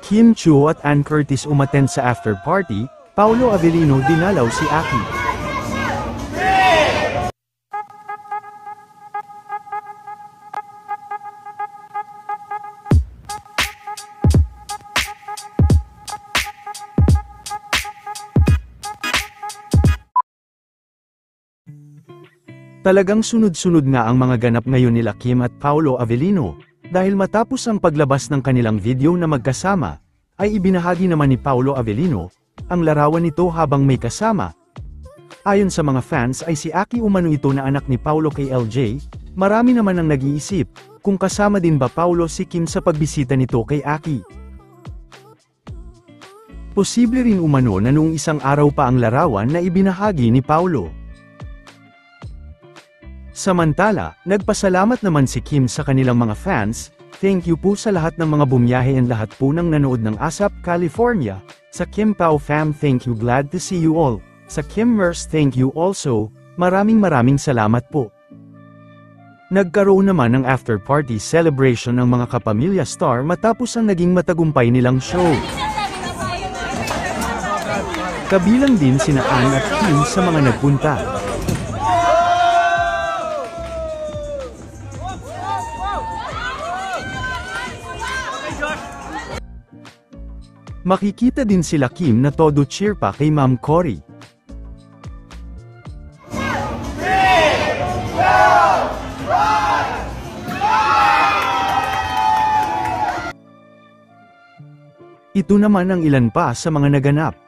Kim Chiu at Ann Curtis umattend sa after party, Paolo Avellino dinalaw si Aki. Talagang sunod-sunod nga ang mga ganap ngayon nila Kim at Paolo Avellino, dahil matapos ang paglabas ng kanilang video na magkasama, ay ibinahagi naman ni Paolo Avellino ang larawan nito habang may kasama. Ayon sa mga fans ay si Aki umano ito na anak ni Paolo kay LJ, marami naman ang nag-iisip kung kasama din ba Paolo si Kim sa pagbisita nito kay Aki. Posible rin umano na noong isang araw pa ang larawan na ibinahagi ni Paolo. Samantala, nagpasalamat naman si Kim sa kanilang mga fans. Thank you po sa lahat ng mga bumiyahe and lahat po ng nanood ng ASAP California. Sa Kim Pao fam, thank you, glad to see you all. Sa Kim Mers, thank you also, maraming salamat po. Nagkaroon naman ng after party celebration ng mga kapamilya star matapos ang naging matagumpay nilang show. Kabilang din sina Ann at Kim sa mga nagpunta. Makikita din sila Kim na todo cheer pa kay Ma'am Cory. Ito naman ang ilan pa sa mga naganap.